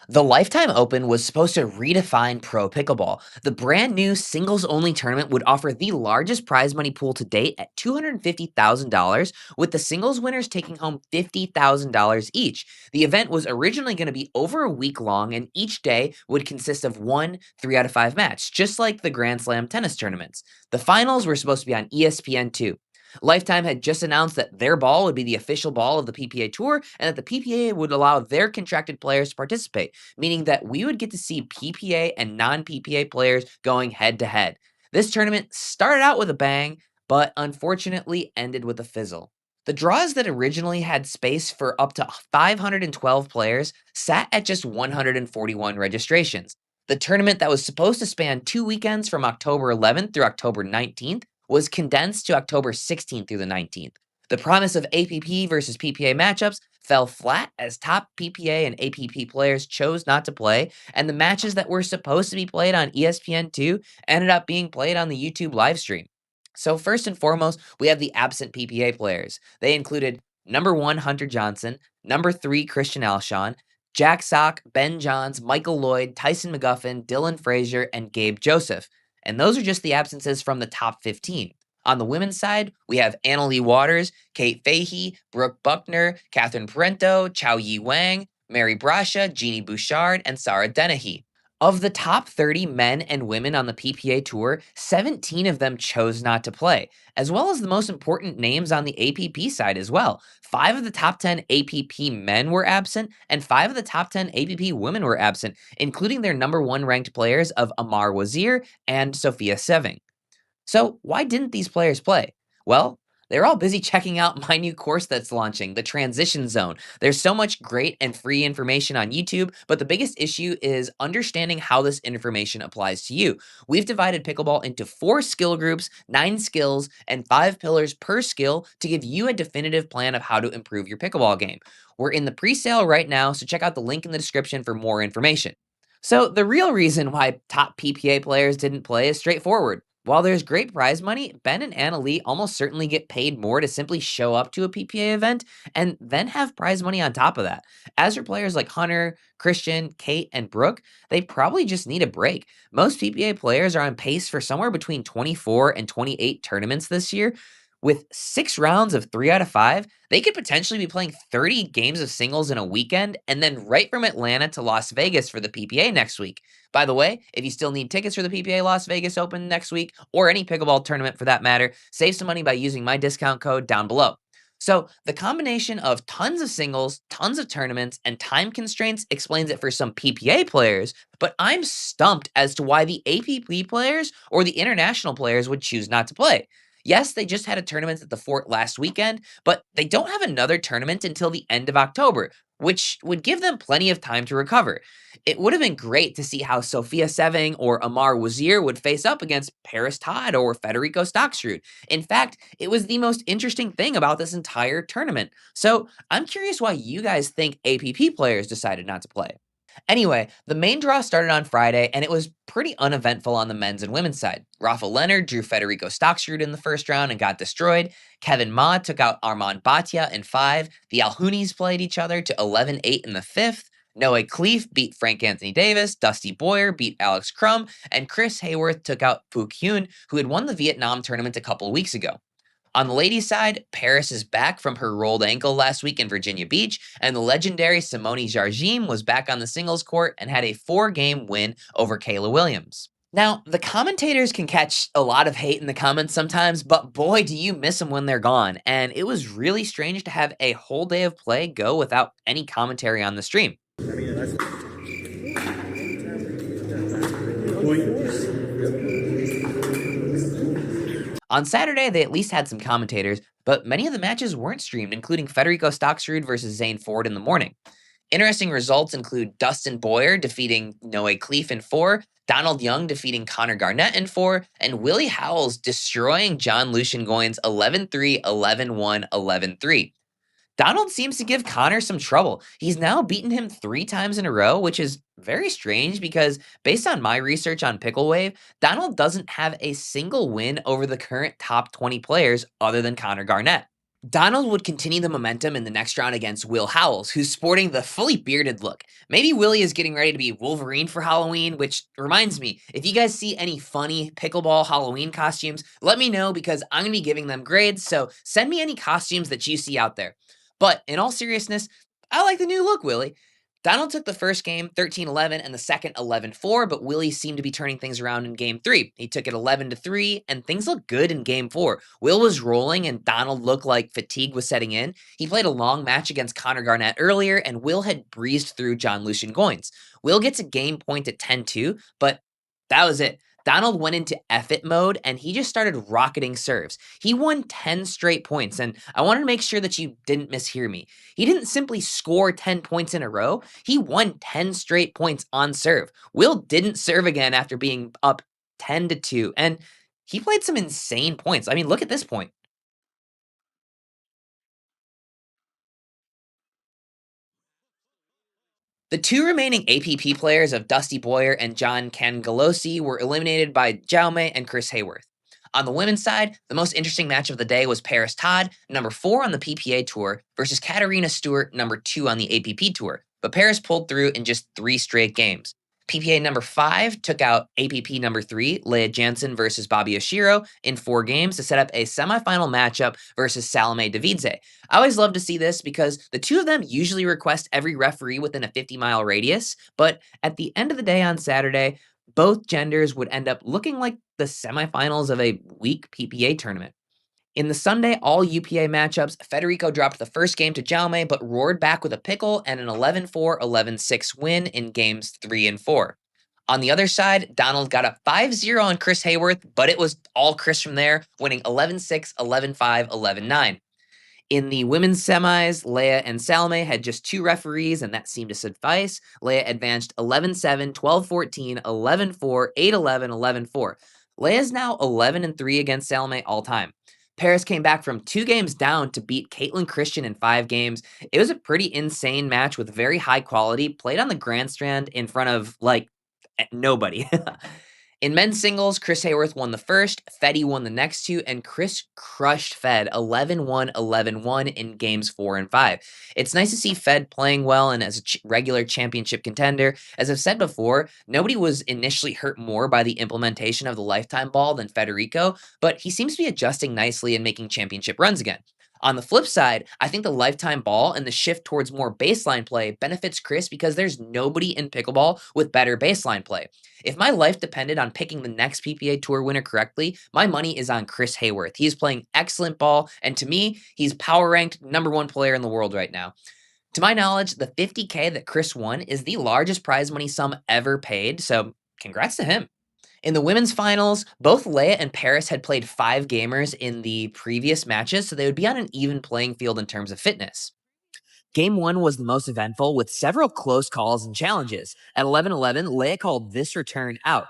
The Lifetime Open was supposed to redefine pro pickleball. The brand new singles only tournament would offer the largest prize money pool to date at $250,000, with the singles winners taking home $50,000 each. The event was originally going to be over a week long, and each day would consist of one 3 out of 5 match, just like the Grand Slam tennis tournaments. The finals were supposed to be on ESPN2. Lifetime had just announced that their ball would be the official ball of the PPA Tour and that the PPA would allow their contracted players to participate, meaning that we would get to see PPA and non-PPA players going head to head. This tournament started out with a bang, but unfortunately ended with a fizzle. The draws that originally had space for up to 512 players sat at just 141 registrations. The tournament that was supposed to span 2 weekends from October 11th through October 19th was condensed to October 16th through the 19th. The promise of APP versus PPA matchups fell flat as top PPA and APP players chose not to play, and the matches that were supposed to be played on ESPN2 ended up being played on the YouTube live stream. So, first and foremost, we have the absent PPA players. They included number 1 Hunter Johnson, number 3 Christian Alshon, Jack Sock, Ben Johns, Michael Lloyd, Tyson McGuffin, Dylan Frazier, and Gabe Joseph. And those are just the absences from the top 15. On the women's side, we have Annalie Waters, Kate Fahey, Brooke Buckner, Catherine Parento, Chao Yi Wang, Mary Brasha, Jeannie Bouchard, and Sarah Dennehy. Of the top 30 men and women on the PPA Tour, 17 of them chose not to play, as well as the most important names on the APP side as well. 5 of the top 10 APP men were absent, and 5 of the top 10 APP women were absent, including their number 1 ranked players of Amar Wazir and Sophia Seving. So, why didn't these players play? Well, they're all busy checking out my new course that's launching, the Transition Zone. There's so much great and free information on YouTube, but the biggest issue is understanding how this information applies to you. We've divided pickleball into 4 skill groups, 9 skills, and 5 pillars per skill to give you a definitive plan of how to improve your pickleball game. We're in the pre-sale right now, so check out the link in the description for more information. So, the real reason why top PPA players didn't play is straightforward. While there's great prize money, Ben and Annalie almost certainly get paid more to simply show up to a PPA event and then have prize money on top of that. As for players like Hunter, Christian, Kate, and Brooke, they probably just need a break. Most PPA players are on pace for somewhere between 24 and 28 tournaments this year. With 6 rounds of 3 out of 5, they could potentially be playing 30 games of singles in a weekend and then right from Atlanta to Las Vegas for the PPA next week. By the way, if you still need tickets for the PPA Las Vegas Open next week, or any pickleball tournament for that matter, save some money by using my discount code down below. So, the combination of tons of singles, tons of tournaments, and time constraints explains it for some PPA players, but I'm stumped as to why the APP players or the international players would choose not to play. Yes, they just had a tournament at the Fort last weekend, but they don't have another tournament until the end of October, which would give them plenty of time to recover. It would have been great to see how Sophia Seving or Amar Wazir would face up against Paris Todd or Federico Stocksrud. In fact, it was the most interesting thing about this entire tournament. So I'm curious why you guys think APP players decided not to play. Anyway, the main draw started on Friday, and it was pretty uneventful on the men's and women's side. Rafa Leonard drew Federico Stocksrud in the first round and got destroyed. Kevin Ma took out Armand Bhatia in 5. The Alhunis played each other to 11-8 in the 5th. Noah Cleef beat Frank Anthony Davis, Dusty Boyer beat Alex Crum, and Chris Hayworth took out Phuc Hyun, who had won the Vietnam tournament a couple weeks ago. On the ladies' side, Paris is back from her rolled ankle last week in Virginia Beach, and the legendary Simone Jardim was back on the singles court and had a 4-game win over Kayla Williams. Now, the commentators can catch a lot of hate in the comments sometimes, but boy, do you miss them when they're gone. And it was really strange to have a whole day of play go without any commentary on the stream. On Saturday, they at least had some commentators, but many of the matches weren't streamed, including Federico Stocksrud versus Zane Ford in the morning. Interesting results include Dustin Boyer defeating Noah Cleef in 4, Donald Young defeating Connor Garnett in 4, and Willie Howells destroying John Lucian Goins 11-3, 11-1, 11-3. Donald seems to give Connor some trouble. He's now beaten him 3 times in a row, which is very strange because based on my research on Pickle Wave, Donald doesn't have a single win over the current top 20 players other than Connor Garnett. Donald would continue the momentum in the next round against Will Howells, who's sporting the fully bearded look. Maybe Willie is getting ready to be Wolverine for Halloween, which reminds me, if you guys see any funny pickleball Halloween costumes, let me know because I'm going to be giving them grades, so send me any costumes that you see out there. But in all seriousness, I like the new look, Willie. Donald took the first game 13-11 and the second 11-4, but Willie seemed to be turning things around in game 3. He took it 11-3 and things looked good in game 4. Will was rolling and Donald looked like fatigue was setting in. He played a long match against Connor Garnett earlier and Will had breezed through John Lucian Goins. Will gets a game point at 10-2, but that was it. Donald went into F-it mode and he just started rocketing serves. He won 10 straight points, and I wanted to make sure that you didn't mishear me. He didn't simply score 10 points in a row, he won 10 straight points on serve. Will didn't serve again after being up 10-2, and he played some insane points. I mean, look at this point. The two remaining APP players of Dusty Boyer and John Cangalosi were eliminated by Jaume and Chris Hayworth. On the women's side, the most interesting match of the day was Paris Todd, number 4 on the PPA Tour, versus Katarina Stewart, number 2 on the APP Tour. But Paris pulled through in just 3 straight games. PPA number 5 took out APP number 3, Leah Jansen versus Bobby Oshiro, in 4 games to set up a semifinal matchup versus Salome Davidze. I always love to see this because the two of them usually request every referee within a 50-mile radius, but at the end of the day on Saturday, both genders would end up looking like the semifinals of a weak PPA tournament. In the Sunday all UPA matchups, Federico dropped the first game to Jaume but roared back with a pickle and an 11-4, 11-6 win in games 3 and 4. On the other side, Donald got a 5-0 on Chris Hayworth, but it was all Chris from there, winning 11-6, 11-5, 11-9. In the women's semis, Leia and Salome had just 2 referees, and that seemed to suffice. Leia advanced 11-7, 12-14, 11-4, 8-11, 11-4. Leia's now 11-3 against Salome all time. Paris came back from 2 games down to beat Caitlin Christian in 5 games. It was a pretty insane match with very high quality, played on the grandstand in front of, like, nobody. In men's singles, Chris Hayworth won the first, Feddy won the next 2, and Chris crushed Fed 11-1, 11-1 in games 4 and 5. It's nice to see Fed playing well and as a regular championship contender. As I've said before, nobody was initially hurt more by the implementation of the lifetime ball than Federico, but he seems to be adjusting nicely and making championship runs again. On the flip side, I think the lifetime ball and the shift towards more baseline play benefits Chris because there's nobody in pickleball with better baseline play. If my life depended on picking the next PPA Tour winner correctly, my money is on Chris Hayworth. He is playing excellent ball, and to me, he's power ranked number 1 player in the world right now. To my knowledge, the 50K that Chris won is the largest prize money sum ever paid, so congrats to him. In the women's finals, both Leia and Paris had played 5 gamers in the previous matches, so they would be on an even playing field in terms of fitness. Game 1 was the most eventful with several close calls and challenges. At 11-11, Leia called this return out.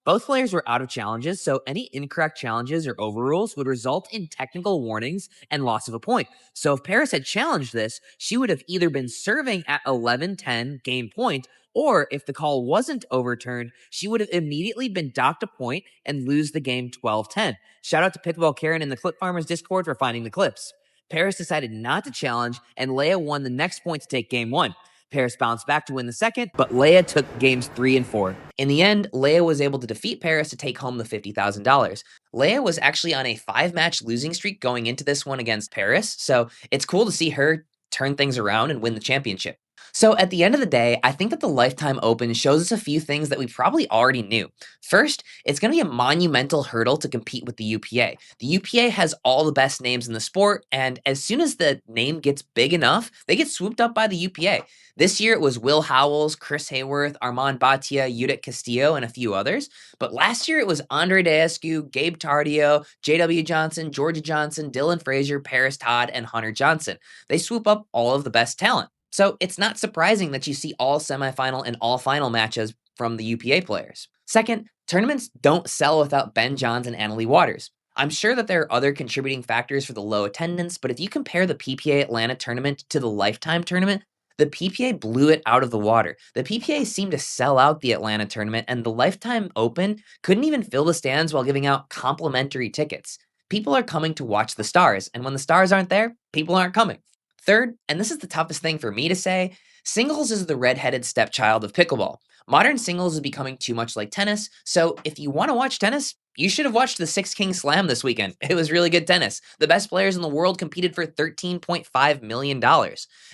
Both players were out of challenges, so any incorrect challenges or overrules would result in technical warnings and loss of a point. So if Paris had challenged this, she would have either been serving at 11-10 game point, or if the call wasn't overturned, she would have immediately been docked a point and lose the game 12-10. Shout out to Pickleball Karen in the Clip Farmers Discord for finding the clips. Paris decided not to challenge, and Leia won the next point to take game 1. Paris bounced back to win the second, but Leia took games 3 and 4. In the end, Leia was able to defeat Paris to take home the $50,000. Leia was actually on a 5-match losing streak going into this one against Paris, so it's cool to see her turn things around and win the championship. So at the end of the day, I think that the Lifetime Open shows us a few things that we probably already knew. First, it's going to be a monumental hurdle to compete with the UPA. The UPA has all the best names in the sport, and as soon as the name gets big enough, they get swooped up by the UPA. This year it was Will Howells, Chris Hayworth, Armand Batia, Judith Castillo, and a few others. But last year it was Andre Daescu, Gabe Tardio, JW Johnson, Georgia Johnson, Dylan Frazier, Paris Todd, and Hunter Johnson. They swoop up all of the best talent. So it's not surprising that you see all semifinal and all final matches from the UPA players. Second, tournaments don't sell without Ben Johns and Annalie Waters. I'm sure that there are other contributing factors for the low attendance, but if you compare the PPA Atlanta tournament to the Lifetime tournament, the PPA blew it out of the water. The PPA seemed to sell out the Atlanta tournament, and the Lifetime Open couldn't even fill the stands while giving out complimentary tickets. people are coming to watch the stars, and when the stars aren't there, people aren't coming. Third, and this is the toughest thing for me to say, singles is the redheaded stepchild of pickleball. Modern singles is becoming too much like tennis, so if you want to watch tennis, you should have watched the Six King Slam this weekend. It was really good tennis. The best players in the world competed for $13.5 million.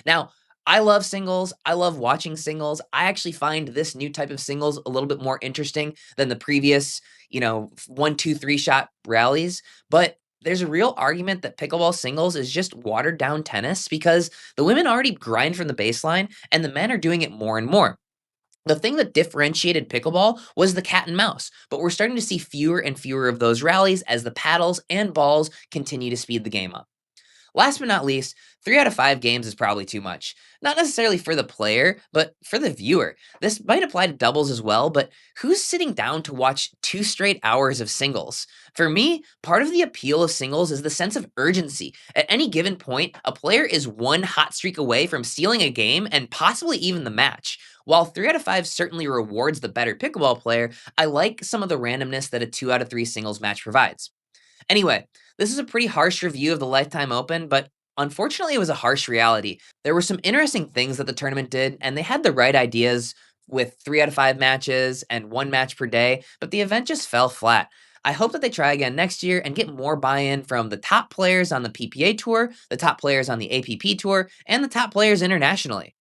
Now, I love singles. I love watching singles. I actually find this new type of singles a little bit more interesting than the previous, one, two, three shot rallies. But there's a real argument that pickleball singles is just watered down tennis because the women already grind from the baseline and the men are doing it more and more. The thing that differentiated pickleball was the cat and mouse, but we're starting to see fewer and fewer of those rallies as the paddles and balls continue to speed the game up. Last but not least, 3 out of 5 games is probably too much. Not necessarily for the player, but for the viewer. This might apply to doubles as well, but who's sitting down to watch 2 straight hours of singles? For me, part of the appeal of singles is the sense of urgency. At any given point, a player is one hot streak away from stealing a game and possibly even the match. While 3 out of 5 certainly rewards the better pickleball player, I like some of the randomness that a 2 out of 3 singles match provides. Anyway, this is a pretty harsh review of the Lifetime Open, but unfortunately, it was a harsh reality. There were some interesting things that the tournament did, and they had the right ideas with 3 out of 5 matches and 1 match per day, but the event just fell flat. I hope that they try again next year and get more buy-in from the top players on the PPA tour, the top players on the APP tour, and the top players internationally.